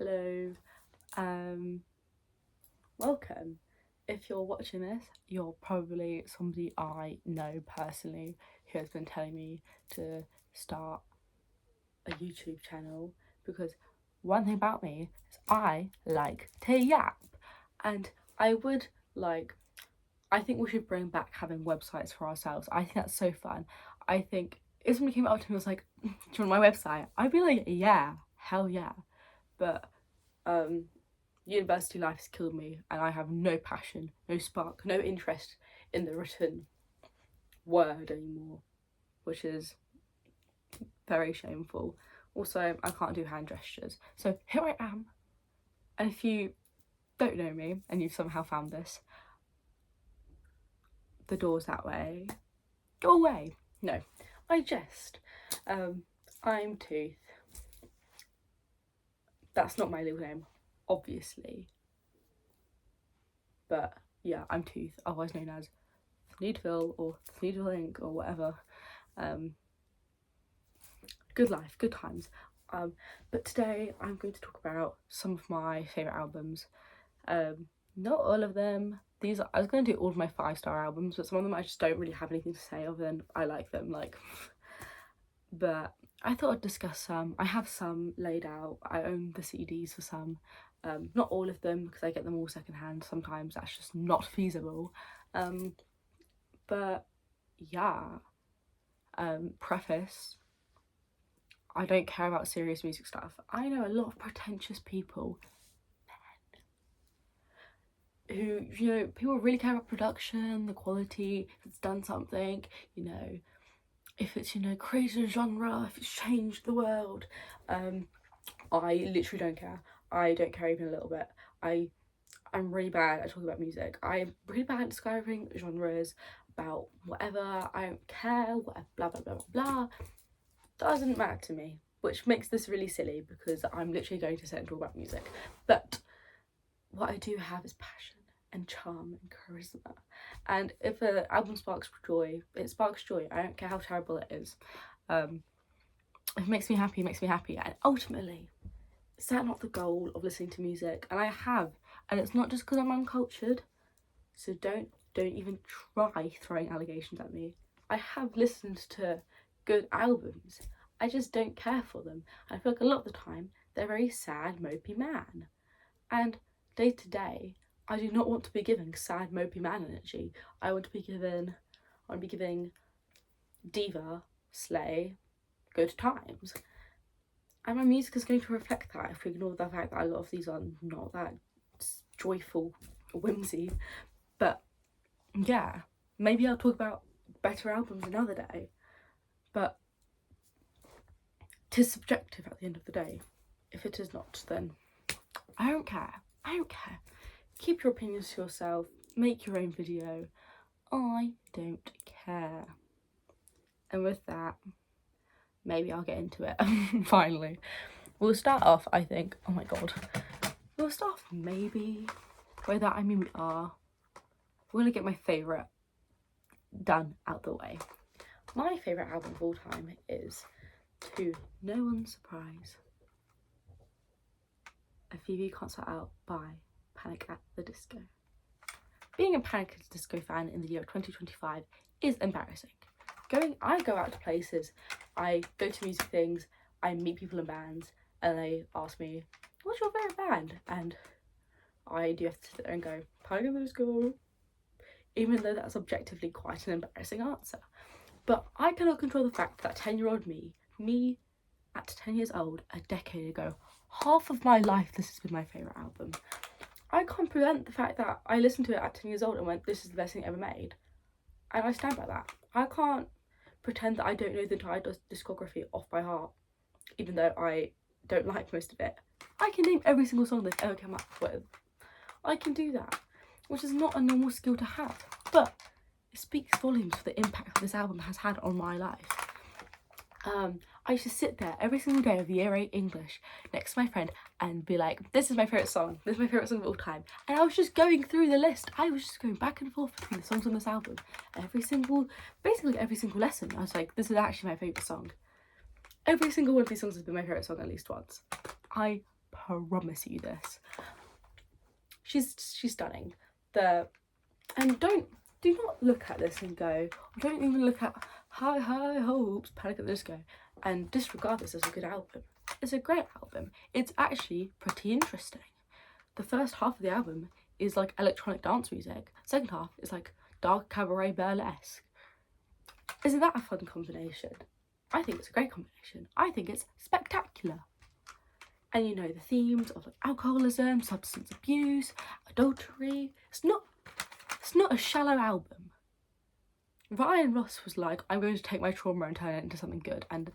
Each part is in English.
hello, welcome. If you're watching this, you're probably somebody I know personally who has been telling me to start a YouTube channel, because one thing about me is I like to yap, and I think we should bring back having websites for ourselves. I think that's so fun. I think if somebody came up to me and was like, do you want my website? I'd be like, yeah, hell yeah. But university life has killed me, and I have no passion, no spark, no interest in the written word anymore, which is very shameful. Also, I can't do hand gestures. So here I am. And if you don't know me and you've somehow found this, the door's that way. Go away. No, I jest. I'm Tooth. That's not my legal name, obviously. But yeah, I'm Tooth, otherwise known as Thneedville or Thneedville Inc. or whatever. Good life, good times. But today I'm going to talk about some of my favourite albums. Not all of them. I was going to do all of my 5-star albums, but some of them I just don't really have anything to say other than I like them, like. But I thought I'd discuss some. I have some laid out. I own the CDs for some. Not all of them, because I get them all secondhand. Sometimes that's just not feasible. But yeah. Preface. I don't care about serious music stuff. I know a lot of pretentious people, men, who, you know, people really care about production, the quality, if it's done something, you know, if it's, you know, created a genre, if it's changed the world. I literally don't care. I don't care even a little bit. I'm really bad at talking about music. I'm really bad at describing genres, about whatever. I don't care, whatever, blah, blah, blah, blah, blah. Doesn't matter to me, which makes this really silly because I'm literally going to sit and talk about music. But what I do have is passion and charm and charisma. And if an album sparks joy, it sparks joy. I don't care how terrible it is. If it makes me happy, it makes me happy. And ultimately, is that not the goal of listening to music? And I have. And it's not just because I'm uncultured. So don't even try throwing allegations at me. I have listened to good albums. I just don't care for them. I feel like a lot of the time they're very sad, mopey man. And day to day, I do not want to be giving sad, mopey man energy. I want to be giving diva, slay, good times. And my music is going to reflect that if we ignore the fact that a lot of these are not that joyful, whimsy. But yeah, maybe I'll talk about better albums another day. But 'tis subjective at the end of the day. If it is not, then I don't care. I don't care. Keep your opinions to yourself. Make your own video. I don't care. And with that, maybe I'll get into it. Finally. We'll start off, I think. Oh my god. We'll start off maybe. By that I mean we are. We're gonna get my favourite done out the way. My favourite album of all time is, to no one's surprise, A Phoebe Concert Out by Panic at the Disco. Being a Panic at the Disco fan in the year of 2025 is embarrassing. I go out to places, I go to music things, I meet people in bands, and they ask me, what's your favourite band? And I do have to sit there and go, Panic at the Disco, even though that's objectively quite an embarrassing answer. But I cannot control the fact that 10-year-old me at 10 years old, a decade ago, half of my life this has been my favourite album. I can't prevent the fact that I listened to it at 10 years old and went, this is the best thing ever made. And I stand by that. I can't pretend that I don't know the entire discography off by heart, even though I don't like most of it. I can name every single song they've ever come up with. I can do that, which is not a normal skill to have, but it speaks volumes for the impact this album has had on my life. I used to sit there every single day of year 8 English next to my friend and be like, this is my favourite song, this is my favourite song of all time. And I was just going through the list. I was just going back and forth between the songs on this album. Basically every single lesson, I was like, this is actually my favourite song. Every single one of these songs has been my favourite song at least once. I promise you this. She's stunning. And do not look at this and go, don't even look at High Hopes, Panic at the Disco, and disregard this as a good album. It's a great album. It's actually pretty interesting. The first half of the album is like electronic dance music. Second half is like dark cabaret burlesque. Isn't that a fun combination? I think it's a great combination. I think it's spectacular. And you know, the themes of like alcoholism, substance abuse, adultery. It's not a shallow album. Ryan Ross was like, I'm going to take my trauma and turn it into something good, and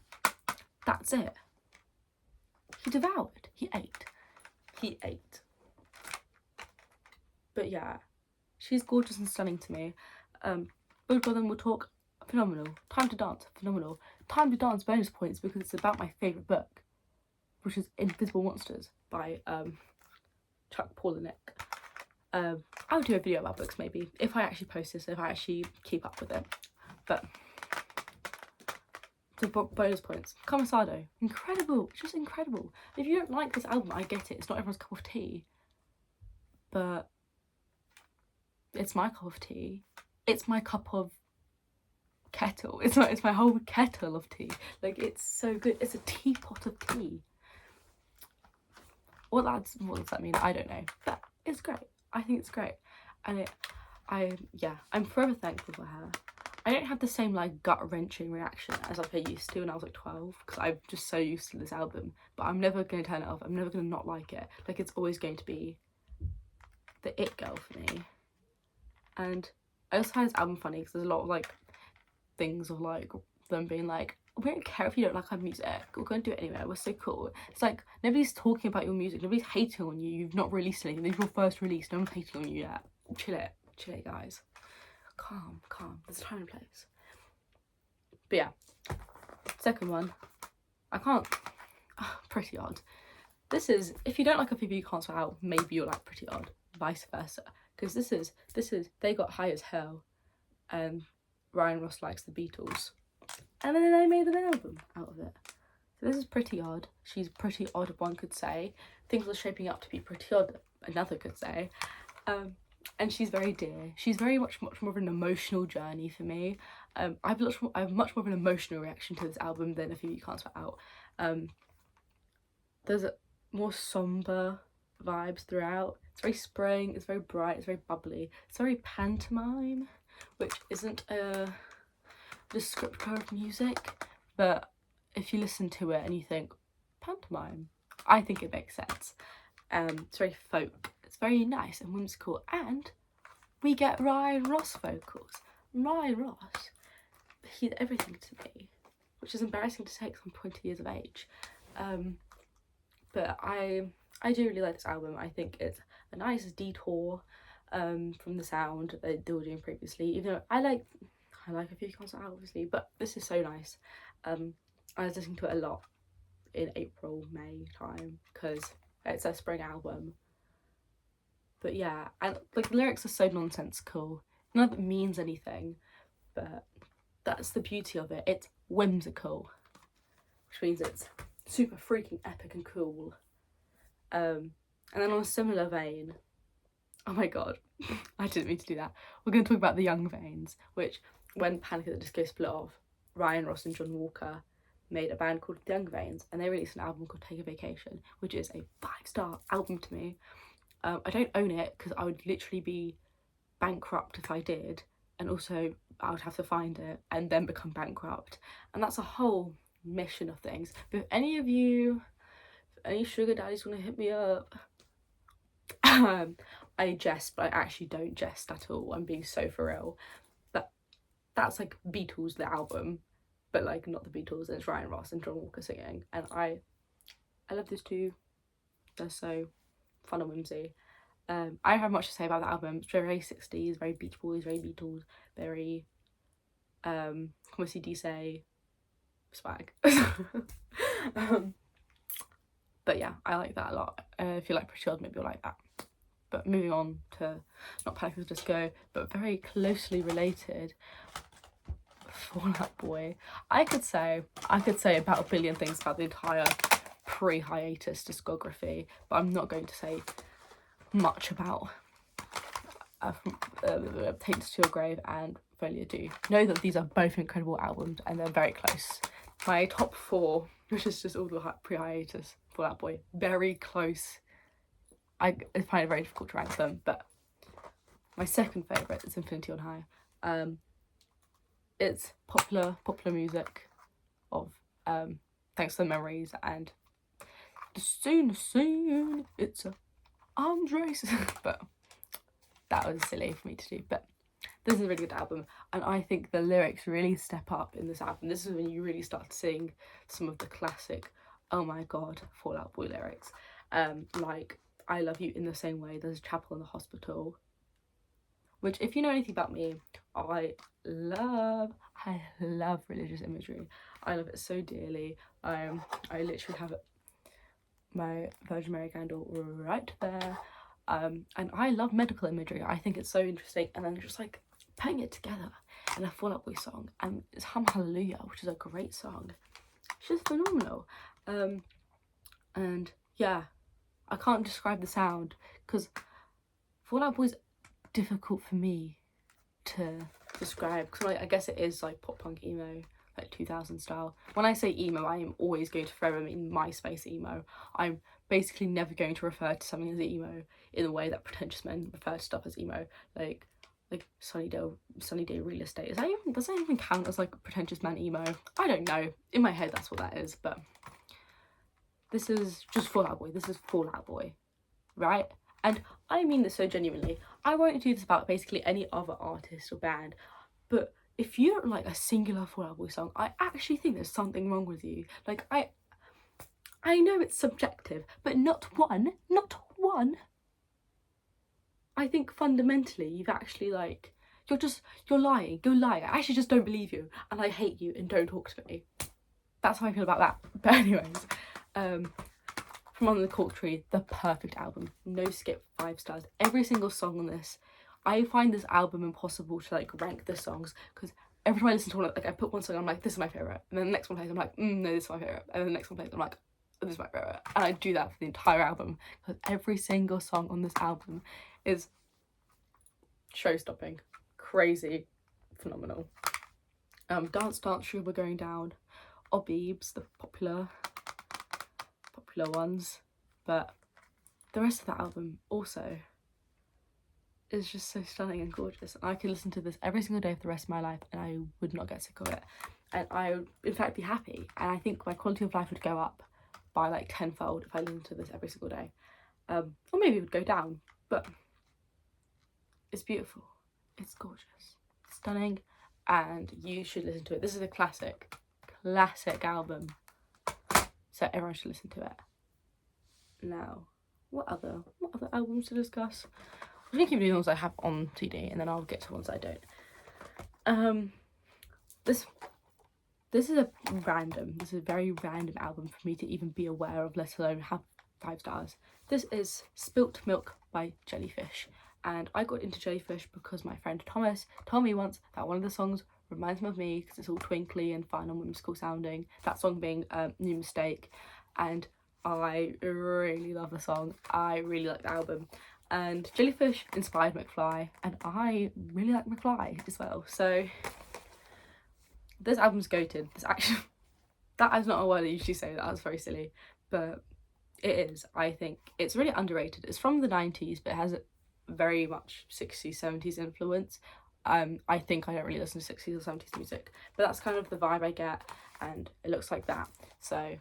that's it. He devoured. He ate. But yeah, she's gorgeous and stunning to me. Both of them will talk, phenomenal. Time to Dance, phenomenal. Time to Dance bonus points because it's about my favourite book, which is Invisible Monsters by Chuck Palahniuk. I'll do a video about books maybe, if I actually post this, if I actually keep up with it. But the bonus points. Commissado, incredible, just incredible. If you don't like this album, I get it, it's not everyone's cup of tea. But it's my cup of tea. It's my cup of kettle. It's my whole kettle of tea. Like, it's so good. It's a teapot of tea. What does that mean? I don't know. But it's great. I think it's great. And I'm forever thankful for her. I don't have the same like gut-wrenching reaction as like I used to when I was like 12, because I'm just so used to this album. But I'm never going to turn it off. I'm never going to not like it. Like, it's always going to be the it girl for me. And I also find this album funny because there's a lot of like things of like them being like, we don't care if you don't like our music, we're going to do it anyway, we're so cool. It's like, nobody's talking about your music, nobody's hating on you, you've not released anything, this is your first release, no one's hating on you yet. Chill it guys. Calm, there's time and place. But yeah, second one, Pretty Odd. This is, if you don't like a people you can't swear out, maybe you'll like Pretty Odd, vice versa. Because this is, they got high as hell, and Ryan Ross likes the Beatles. And then they made an album out of it. So this is Pretty Odd. She's pretty odd, one could say. Things are shaping up to be pretty odd, another could say. And she's very dear. She's very much more of an emotional journey for me. I have much more of an emotional reaction to this album than A Few You Can't Sweat Out. There's more somber vibes throughout. It's very spring, it's very bright, it's very bubbly. It's very pantomime, which isn't a descriptor of music, but if you listen to it and you think pantomime, I think it makes sense. It's very folk, it's very nice and whimsical, and we get Ryan Ross vocals. Ryan Ross, he's everything to me, which is embarrassing to say because I'm 20 years of age. But I do really like this album. I think it's a nice detour from the sound that they were doing previously, even though I like A Few Can't Sweat Out, obviously, but this is so nice. I was listening to it a lot in April, May time, because it's a spring album. But yeah, and like the lyrics are so nonsensical, none of it means anything, but that's the beauty of it. It's whimsical, which means it's super freaking epic and cool. And then on a similar vein, oh my god, I didn't mean to do that. We're going to talk about the Young Veins, which when Panic at the Disco split off, Ryan Ross and John Walker made a band called The Young Veins, and they released an album called Take a Vacation, which is a 5-star album to me. I don't own it because I would literally be bankrupt if I did, and also I would have to find it and then become bankrupt, and that's a whole mission of things. But if any sugar daddies want to hit me up, I jest, but I actually don't jest at all. I'm being so for real. But that's like Beatles, the album, but like not the Beatles, and it's Ryan Ross and John Walker singing, and I love these two. They're so fun and whimsy. I don't have much to say about the album. It's very 60s, very Beach Boys, very Beatles, very comment si say swag. But yeah, I like that a lot. If you like Pretty Odd, maybe you'll like that. But moving on to not Panic at the Disco, but very closely related, Fall Out Boy. I could say about a billion things about the entire pre-hiatus discography, but I'm not going to say much about Take This to Your Grave and Failure Do. Know that these are both incredible albums and they're very close. My top 4, which is just all the pre-hiatus Fall Out Boy, very close. I find it very difficult to rank them, but my second favourite is Infinity on High. It's popular music of Thanks for the Memories and the scene, it's a arms race. But that was silly for me to do, but this is a really good album, and I think the lyrics really step up in this album. This is when you really start seeing some of the classic, oh my god, Fall Out Boy lyrics, like I love you in the same way there's a chapel in the hospital, which, if you know anything about me, I love religious imagery. I love it so dearly. I literally have my Virgin Mary candle right there. And I love medical imagery. I think it's so interesting, and then just like putting it together in a Fall Out Boy song, and it's Hallelujah, which is a great song. It's just phenomenal. And yeah, I can't describe the sound because Fall Out Boy's difficult for me to describe, because I guess it is like pop punk emo, like 2000 style. When I say emo, I am always going to forever mean MySpace emo. I'm basically never going to refer to something as emo in the way that pretentious men refer to stuff as emo, like Sunny Day Real Estate. Does that even count as like pretentious man emo? I don't know. In my head, that's what that is. But this is just Fall Out Boy. This is Fall Out Boy, right? And I mean this so genuinely. I won't do this about basically any other artist or band, but if you don't like a singular Fall Out Boy song, I actually think there's something wrong with you. Like, I know it's subjective, but not one. I think fundamentally you've actually, like, you're lying. I actually just don't believe you, and I hate you, and don't talk to me. That's how I feel about that. But anyways, from On the Cork Tree, the perfect album. No skip, 5 stars. Every single song on this. I find this album impossible to like rank the songs, because every time I listen to one, like I put one song, I'm like, this is my favourite, and then the next one plays, I'm like, no, this is my favourite, and then the next one plays, I'm like, this is my favourite, and I do that for the entire album, because every single song on this album is show-stopping, crazy, phenomenal. Dance Sugar Going Down, Obbiebs, the popular ones, but the rest of the album also is just so stunning and gorgeous, and I could listen to this every single day for the rest of my life and I would not get sick of it, and I would in fact be happy, and I think my quality of life would go up by like tenfold if I listened to this every single day, or maybe it would go down, but it's beautiful, it's gorgeous, stunning, and you should listen to it. This is a classic album, so everyone should listen to it. Now, what other albums to discuss? I'm going to keep doing the ones I have on CD, and then I'll get to ones I don't. This is a very random album for me to even be aware of, let alone have 5 stars. This is Spilt Milk by Jellyfish, and I got into Jellyfish because my friend Thomas told me once that one of the songs reminds me of me because it's all twinkly and fun and whimsical sounding, that song being New Mistake, and I really love the song. I really like the album. And Jellyfish inspired McFly, and I really like McFly as well. So this album's goated. That is not a word I usually say. That was very silly, but it is. I think it's really underrated. It's from the 90s, but it has very much 60s, 70s influence. I think I don't really listen to 60s or 70s music, but that's kind of the vibe I get, and it looks like that. So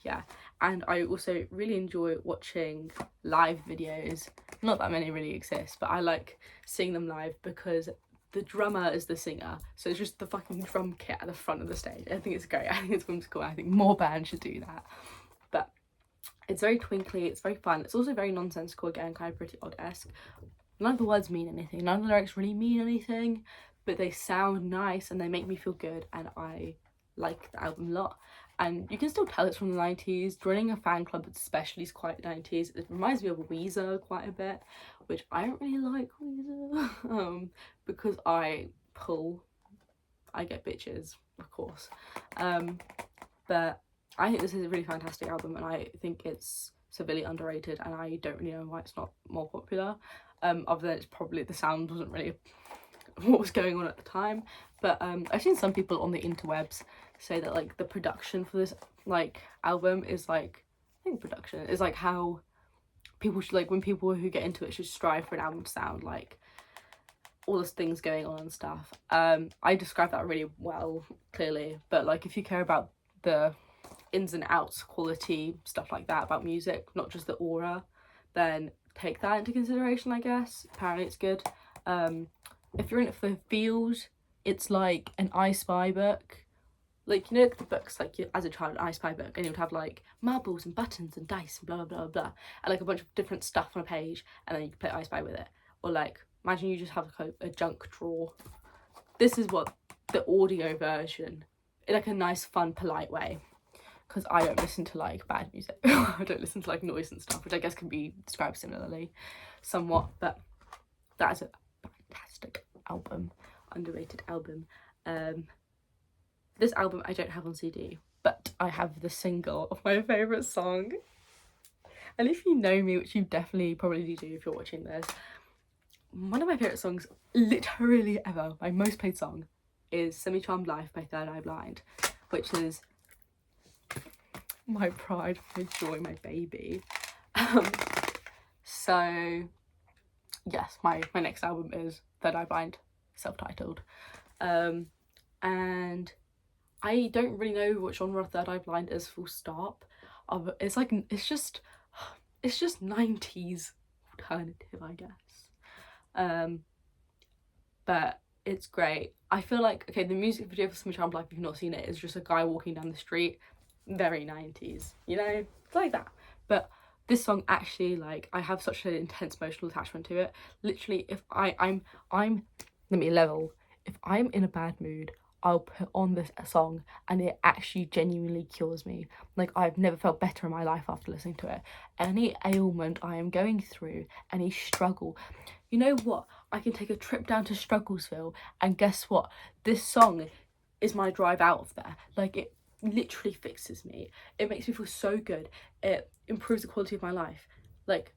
yeah, and I also really enjoy watching live videos. Not that many really exist, but I like seeing them live because the drummer is the singer, so it's just the fucking drum kit at the front of the stage. I think it's great. I think it's whimsical. I think more bands should do that. But it's very twinkly, it's very fun. It's also very nonsensical, again, kind of Pretty Odd-esque. None of the words mean anything. None of the lyrics really mean anything, but they sound nice and they make me feel good, and I like the album a lot. And you can still tell it's from the 90s. Joining a fan club especially is quite 90s. It reminds me of Weezer quite a bit, which I don't really like Weezer because I get bitches, of course. But I think this is a really fantastic album, and I think it's severely underrated, and I don't really know why it's not more popular, other than it's probably the sound wasn't really what was going on at the time. But I've seen some people on the interwebs say that like the production for this like album is like, I think production is like how people should, like when people who get into it should strive for an album to sound like, all those things going on and stuff. I describe that really well, clearly, but like if you care about the ins and outs, quality, stuff like that about music, not just the aura, then take that into consideration, I guess. Apparently it's good. If you're in it for the feels, it's like an I Spy book. Like, you know, the books, like as a child, an I Spy book, and it would have like marbles and buttons and dice and blah blah blah blah, and like a bunch of different stuff on a page, and then you could play I Spy with it. Or like, imagine you just have like a junk drawer. This is what the audio version, in like a nice, fun, polite way. Because I don't listen to like bad music. I don't listen to like noise and stuff, which I guess can be described similarly, somewhat. But that is a fantastic album, underrated album. This album I don't have on CD, but I have the single of my favourite song. And if you know me, which you definitely probably do if you're watching this, one of my favourite songs literally ever, my most played song, is Semi-Charmed Life by Third Eye Blind, which is my pride, my joy, my baby. So yes, my next album is Third Eye Blind, self-titled. And I don't really know what genre Third Eye Blind is, full stop. It's like, it's just 90s alternative, I guess. But it's great. I feel like, okay, the music video for Semi-Charmed Life, if you've not seen it, is just a guy walking down the street. Very 90s, you know? It's like that. But this song actually, like, I have such an intense emotional attachment to it. Literally, if I'm let me level. If I'm in a bad mood, I'll put on this song and it actually genuinely cures me. Like, I've never felt better in my life after listening to it. Any ailment I am going through, any struggle, you know what? I can take a trip down to Strugglesville, and guess what? This song is my drive out of there. Like, it literally fixes me. It makes me feel so good. It improves the quality of my life. Like,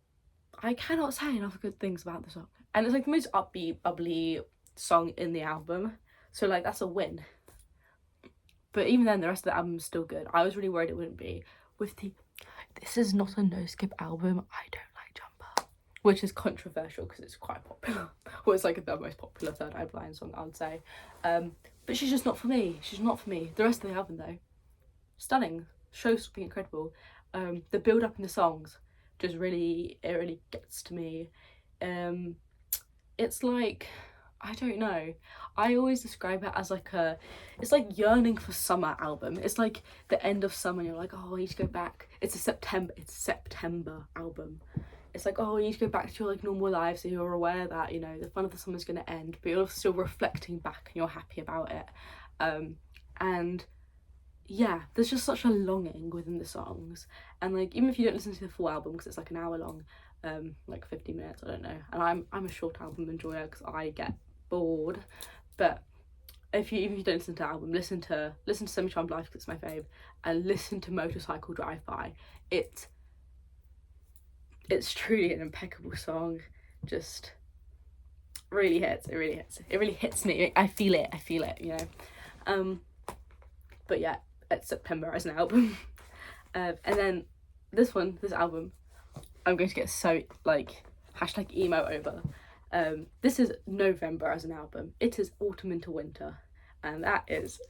I cannot say enough good things about the song. And it's like the most upbeat, bubbly song in the album. So like, that's a win. But even then, the rest of the album is still good. I was really worried it wouldn't be. This is not a no skip album. I don't like Jumper, which is controversial because it's quite popular. Well, it's like the most popular Third Eye Blind song, I would say. But she's just not for me. She's not for me. The rest of the album though, stunning. Show's being incredible. The build up in the songs just really gets to me. It's like, I don't know, I always describe it as like it's like yearning for summer album. It's like the end of summer and you're like, oh, I need to go back. It's a September album. It's like, oh, you need to go back to your like normal life, so you're aware that, you know, the fun of the summer's going to end, but you're still reflecting back and you're happy about it. And yeah, there's just such a longing within the songs. And like, even if you don't listen to the full album, because it's like an hour long, like 50 minutes, I don't know, and I'm a short album enjoyer because I get bored. But even if you don't listen to the album, listen to Semi-Charmed Life because it's my fave, and listen to Motorcycle Drive-By. It's truly an impeccable song. Just really hits. It really hits me. I feel it, you know. But yeah, it's September as an album. And then this album, I'm going to get so like #emo over. This is November as an album. It is autumn into winter, and that is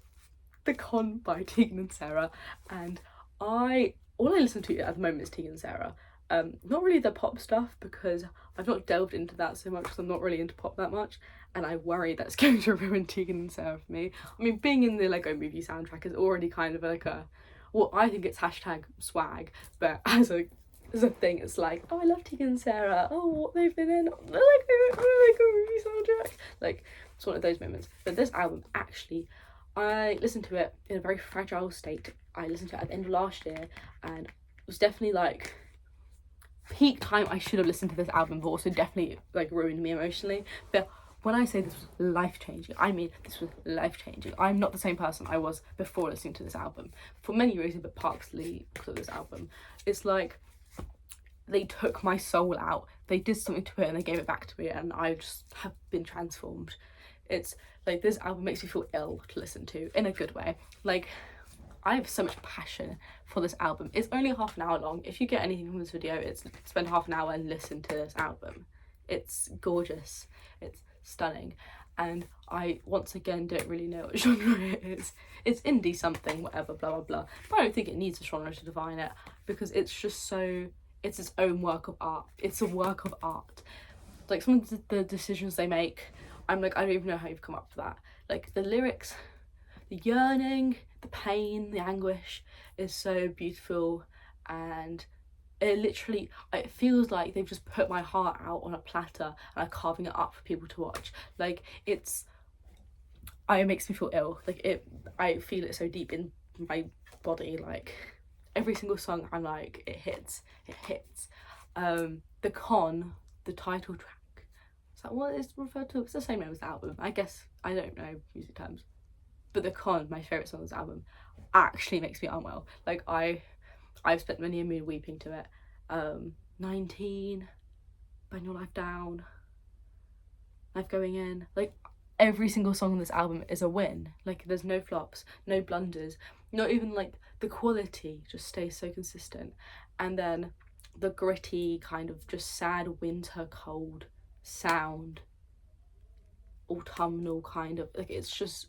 The Con by Tegan and Sara. And all I listen to at the moment is Tegan and Sara. Not really the pop stuff, because I've not delved into that so much because I'm not really into pop that much, and I worry that's going to ruin Tegan and Sara for me. I mean, being in the Lego Movie soundtrack is already kind of like well, I think it's #swag, but as a thing, it's like, oh, I love Tegan and Sara, oh, what they've been in, the Lego Movie soundtrack. Like, it's one of those moments. But this album, actually, I listened to it in a very fragile state. I listened to it at the end of last year, and it was definitely like peak time I should have listened to this album, but also definitely like ruined me emotionally. But when I say this was life-changing, I mean this was life-changing. I'm not the same person I was before listening to this album, for many reasons, but partially because of this album. It's like they took my soul out, they did something to it and they gave it back to me, and I just have been transformed. It's like this album makes me feel ill to listen to, in a good way. Like, I have so much passion for this album. It's only half an hour long. If you get anything from this video, it's spend half an hour and listen to this album. It's gorgeous, it's stunning, and I once again don't really know what genre it is. It's indie something, whatever, blah blah blah, but I don't think it needs a genre to define it, because it's just so, it's its own work of art. It's a work of art. Like, some of the decisions they make, I'm like, I don't even know how you've come up with that. Like, the lyrics, the yearning, the pain, the anguish is so beautiful, and it feels like they've just put my heart out on a platter and are carving it up for people to watch. Like, it makes me feel ill. Like, I feel it so deep in my body. Like, every single song, I'm like, it hits. The title track, is that what it's referred to? It's the same name as the album, I guess. I don't know music terms, but The Con, my favourite song on this album, actually makes me unwell. Like, I've spent many a mood weeping to it. 19, Burn Your Life Down, Life Going In. Like, every single song on this album is a win. Like, there's no flops, no blunders, not even, like, the quality just stays so consistent. And then the gritty kind of just sad winter cold sound, autumnal kind of, like, it's just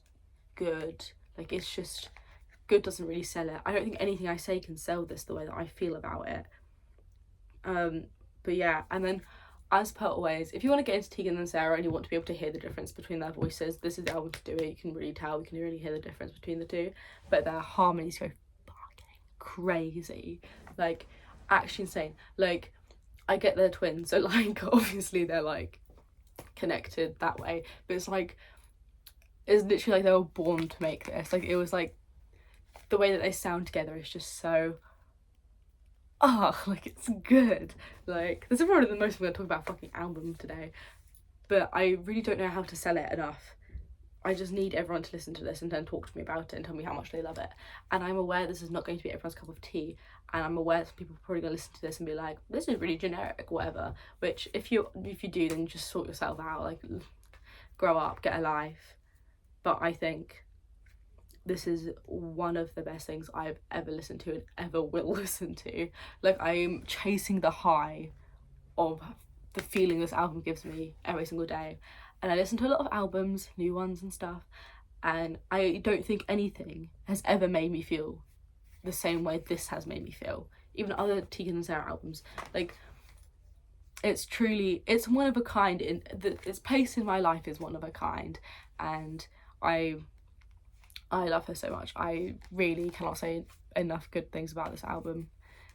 good. Like, it's just good, doesn't really sell it. I don't think anything I say can sell this the way that I feel about it. But yeah, and then as per always, if you want to get into Tegan and Sarah and you want to be able to hear the difference between their voices, this is the album to do it. You can really tell, you can really hear the difference between the two, but their harmonies go fucking crazy, like, actually insane. Like, I get they're twins, so, like, obviously they're, like, connected that way, but it's like, it's literally like they were born to make this. Like, it was like, the way that they sound together is just so, like, it's good. Like, this is probably the most I'm going to talk about fucking album today, but I really don't know how to sell it enough. I just need everyone to listen to this and then talk to me about it and tell me how much they love it. And I'm aware this is not going to be everyone's cup of tea, and I'm aware some people are probably going to listen to this and be like, this is really generic, whatever, which if you do, then just sort yourself out. Like, grow up, get a life. But I think this is one of the best things I've ever listened to and ever will listen to. Like, I'm chasing the high of the feeling this album gives me every single day. And I listen to a lot of albums, new ones and stuff, and I don't think anything has ever made me feel the same way this has made me feel. Even other Tegan and Sarah albums, like, it's one of a kind. Its pace in my life is one of a kind, and I love her so much. I really cannot say enough good things about this album.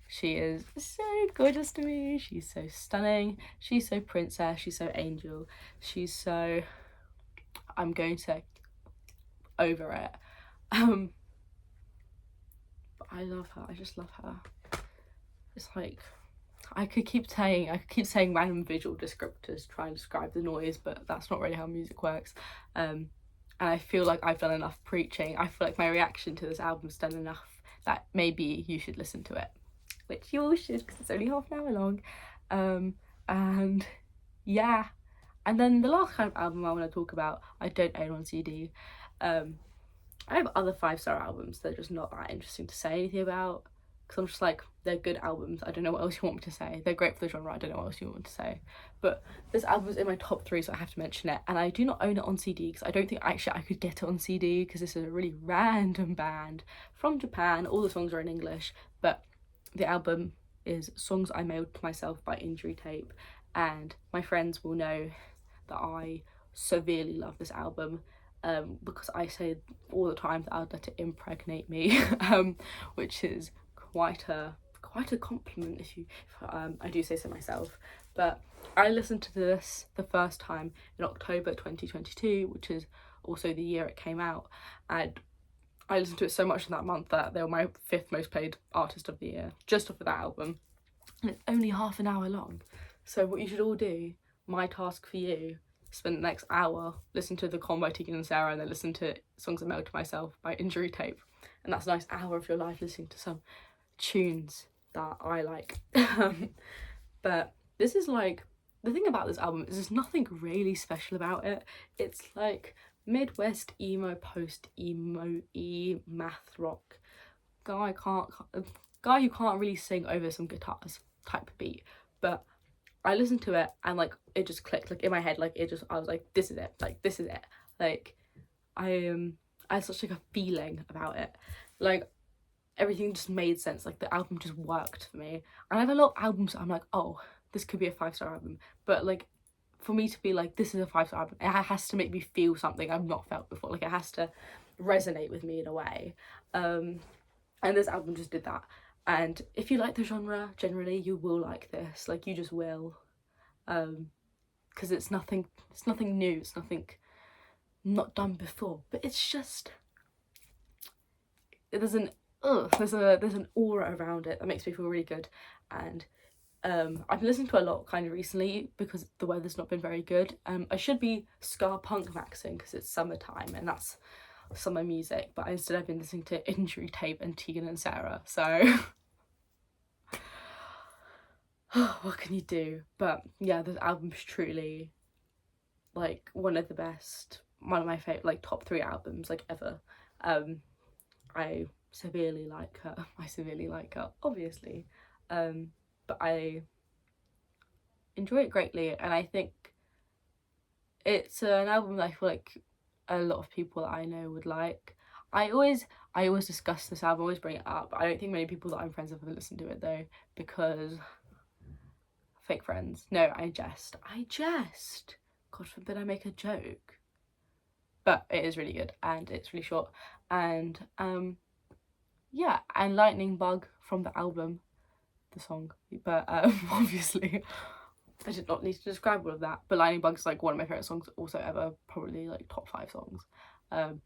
She is so gorgeous to me. She's so stunning. She's so princess. She's so angel. She's so, I'm going to over it. But I love her. I just love her. It's like, I could keep saying random visual descriptors to try and describe the noise, but that's not really how music works. And I feel like I've done enough preaching. I feel like my reaction to this album's done enough that maybe you should listen to it, which you all should, because it's only half an hour long. And yeah, and then the last kind of album I want to talk about, I don't own on CD. I have other 5-star albums that are just not that interesting to say anything about, because I'm just like, they're good albums, I don't know what else you want me to say. They're great for the genre, I don't know what else you want me to say. But this album is in my top 3, so I have to mention it. And I do not own it on CD, because I don't think actually I could get it on CD, because this is a really random band from Japan. All the songs are in English, but the album is Songs I Mailed to Myself by Injury Tape, and my friends will know that I severely love this album, because I say all the time that I'd let it impregnate me, which is quite a compliment if I do say so myself. But I listened to this the first time in October 2022, which is also the year it came out, and I listened to it so much in that month that they were my 5th most played artist of the year, just off of that album. And it's only half an hour long. So what you should all do, my task for you, spend the next hour listening to The Con by Tegan and Sarah, and then listen to Songs I Mailed to Myself by Injury Tape. And that's a nice hour of your life listening to some tunes that I like. But this is like, the thing about this album is there's nothing really special about it. It's like Midwest emo, post emo math rock guy who can't really sing over some guitars type beat. But I listened to it and like it just clicked, like in my head, like I was like, this is it, like this is it. Like I had such like a feeling about it, like everything just made sense, like the album just worked for me. And I have a lot of albums that I'm like, oh, this could be a 5-star album, but like for me to be like, this is a 5-star album, it has to make me feel something I've not felt before, like it has to resonate with me in a way. And this album just did that. And if you like the genre generally, you will like this, like you just will, because it's nothing new, it's nothing not done before, but it's just, there's an aura around it that makes me feel really good. And I've been listening to a lot kind of recently because the weather's not been very good. I should be ska punk maxing because it's summertime and that's summer music, but instead I've been listening to Injury Tape and Tegan and Sarah, so what can you do? But yeah, this album's truly like one of the best, one of my favorite, like top 3 albums like ever. I severely like her, obviously, but I enjoy it greatly, and I think it's an album that I feel like a lot of people that I know would like. I always discuss this album, always bring it up. I don't think many people that I'm friends with have listened to it though, because fake friends. No, I jest. God forbid I make a joke. But it is really good and it's really short. And yeah, and Lightning Bug from the album, the song. But obviously I did not need to describe all of that. But Lightning Bug's like one of my favourite songs also ever, probably like top 5 songs.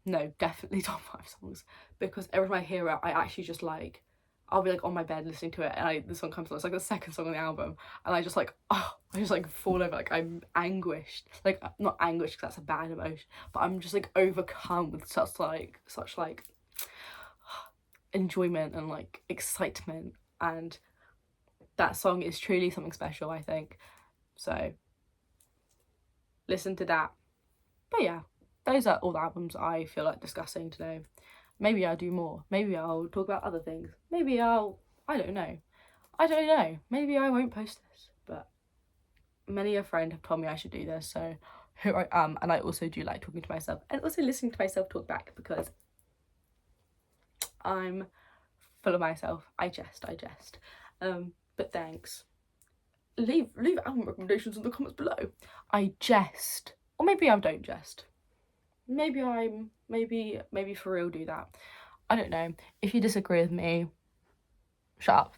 No, definitely top 5 songs, because every time I hear it, I actually just like, I'll be like on my bed listening to it and the song comes on, it's like the second song on the album, and I just like, oh, I just like fall over, like I'm anguished, like not anguished because that's a bad emotion, but I'm just like overcome with such like enjoyment and like excitement, and that song is truly something special, I think. So listen to that. But yeah, those are all the albums I feel like discussing today. Maybe I'll do more. Maybe I'll talk about other things. Maybe I don't know. Maybe I won't post this, but many a friend have told me I should do this, so here I am. And I also do like talking to myself and also listening to myself talk back, because I'm full of myself. I jest. But thanks. Leave album recommendations in the comments below. I jest, or maybe I don't jest. Maybe for real do that. I don't know. If you disagree with me, shut up.